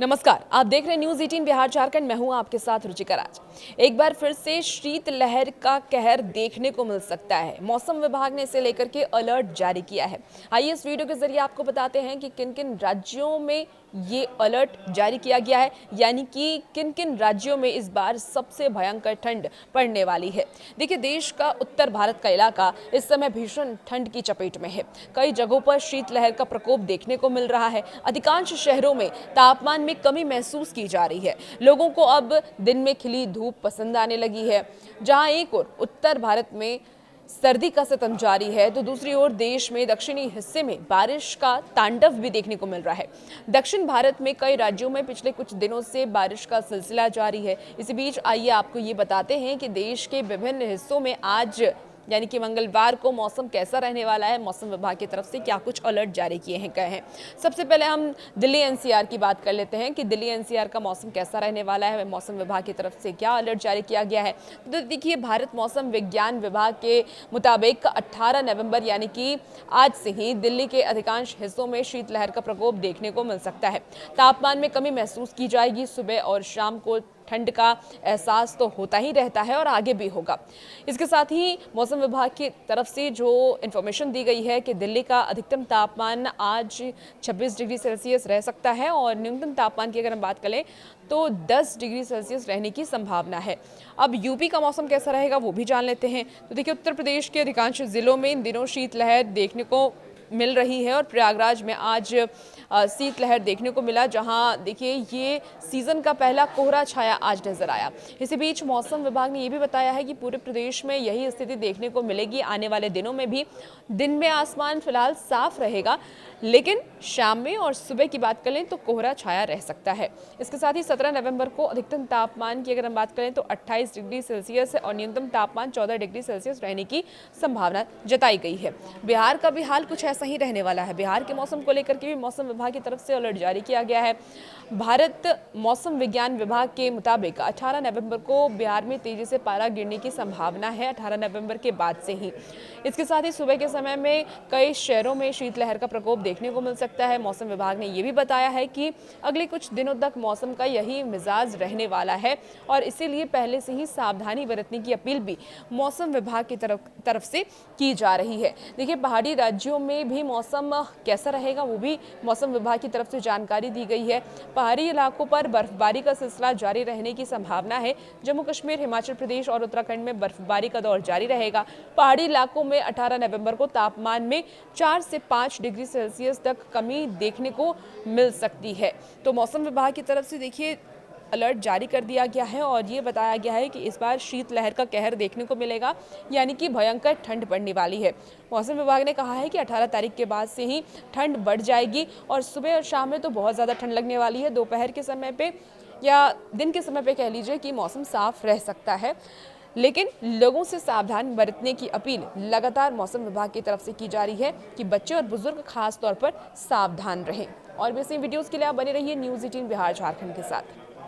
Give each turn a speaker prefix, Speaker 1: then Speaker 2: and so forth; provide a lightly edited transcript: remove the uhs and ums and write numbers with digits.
Speaker 1: नमस्कार, आप देख रहे हैं न्यूज़ 18 बिहार झारखंड। मैं हूं आपके साथ रुचिका राज। एक बार फिर से शीत लहर का कहर देखने को मिल सकता है। मौसम विभाग ने इसे लेकर के अलर्ट जारी किया है। आइए इस वीडियो के जरिए आपको बताते हैं कि किन किन राज्यों में ये अलर्ट जारी किया गया है, यानी कि किन किन राज्यों में इस बार सबसे भयंकर ठंड पड़ने वाली है। देखिए, देश का उत्तर भारत का इलाका इस समय भीषण ठंड की चपेट में है। कई जगहों पर शीतलहर का प्रकोप देखने को मिल रहा है। अधिकांश शहरों में तापमान में कमी महसूस की जा रही है। लोगों को अब दिन में खिली धूप पसंद आने लगी है। जहां एक ओर उत्तर भारत में सर्दी का सितम जारी है, तो दूसरी ओर देश में दक्षिणी हिस्से में बारिश का तांडव भी देखने को मिल रहा है। दक्षिण भारत में कई राज्यों में पिछले कुछ दिनों से बारिश का सिलसिला जारी है। इसी बीच आइए आपको ये बताते हैं कि देश के विभिन्न हिस्सों में आज यानी कि मंगलवार को मौसम कैसा रहने वाला है। मौसम विभाग की तरफ से क्या कुछ अलर्ट जारी किए हैं गए हैं। सबसे पहले हम दिल्ली एनसीआर की बात कर लेते हैं कि दिल्ली एनसीआर का मौसम कैसा रहने वाला है, मौसम विभाग की तरफ से क्या अलर्ट जारी किया गया है। तो देखिए, भारत मौसम विज्ञान विभाग के मुताबिक 18 नवंबर यानी कि आज से ही दिल्ली के अधिकांश हिस्सों में शीतलहर का प्रकोप देखने को मिल सकता है। तापमान में कमी महसूस की जाएगी। सुबह और शाम को ठंड का एहसास तो होता ही रहता है और आगे भी होगा। इसके साथ ही मौसम विभाग की तरफ से जो इन्फॉर्मेशन दी गई है कि दिल्ली का अधिकतम तापमान आज 26 डिग्री सेल्सियस रह सकता है और न्यूनतम तापमान की अगर हम बात करें तो 10 डिग्री सेल्सियस रहने की संभावना है। अब यूपी का मौसम कैसा रहेगा वो भी जान लेते हैं। तो देखिए, उत्तर प्रदेश के अधिकांश जिलों में इन दिनों शीतलहर देखने को मिल रही है और प्रयागराज में आज शीतलहर देखने को मिला, जहां देखिए ये सीजन का पहला कोहरा छाया आज नजर आया। इसी बीच मौसम विभाग ने यह भी बताया है कि पूरे प्रदेश में यही स्थिति देखने को मिलेगी। आने वाले दिनों में भी दिन में आसमान फिलहाल साफ रहेगा, लेकिन शाम में और सुबह की बात करें तो कोहरा छाया रह सकता है। इसके साथ ही 17 नवंबर को अधिकतम तापमान की अगर हम बात करें तो 28 डिग्री सेल्सियस और न्यूनतम तापमान 14 डिग्री सेल्सियस रहने की संभावना जताई गई है। बिहार का भी हाल कुछ ऐसा ही रहने वाला है। बिहार के मौसम को लेकर के भी मौसम विभाग की तरफ से अलर्ट जारी किया गया है। भारत मौसम विज्ञान विभाग के मुताबिक 18 नवंबर को बिहार में तेजी से पारा गिरने की संभावना है, 18 नवंबर के बाद से ही। इसके साथ ही सुबह के समय में कई शहरों में शीतलहर का प्रकोप देखने को मिल सकता है। मौसम विभाग ने यह भी बताया है कि अगले कुछ दिनों तक मौसम का यही मिजाज रहने वाला है और इसीलिए पहले से ही सावधानी बरतने की अपील भी मौसम विभाग की तरफ से की जा रही है। देखिए, पहाड़ी राज्यों में भी मौसम कैसा रहेगा वो भी मौसम विभाग की तरफ से जानकारी दी गई है। पहाड़ी इलाकों पर बर्फबारी का सिलसिला जारी रहने की संभावना है। जम्मू कश्मीर, हिमाचल प्रदेश और उत्तराखंड में बर्फबारी का दौर जारी रहेगा। पहाड़ी इलाकों में 18 नवंबर को तापमान में 4 से 5 डिग्री सेल्सियस तक कमी देखने को मिल सकती है। तो मौसम विभाग की तरफ से देखिए अलर्ट जारी कर दिया गया है और ये बताया गया है कि इस बार शीतलहर का कहर देखने को मिलेगा, यानी कि भयंकर ठंड पड़ने वाली है। मौसम विभाग ने कहा है कि 18 तारीख के बाद से ही ठंड बढ़ जाएगी और सुबह और शाम में तो बहुत ज़्यादा ठंड लगने वाली है। दोपहर के समय पे या दिन के समय पे कह लीजिए कि मौसम साफ रह सकता है, लेकिन लोगों से सावधान बरतने की अपील लगातार मौसम विभाग की तरफ से की जा रही है कि बच्चे और बुजुर्ग खास तौर पर सावधान रहें। और भी ऐसी वीडियोज़ के लिए आप बने रहिए न्यूज़ 18 बिहार झारखंड के साथ।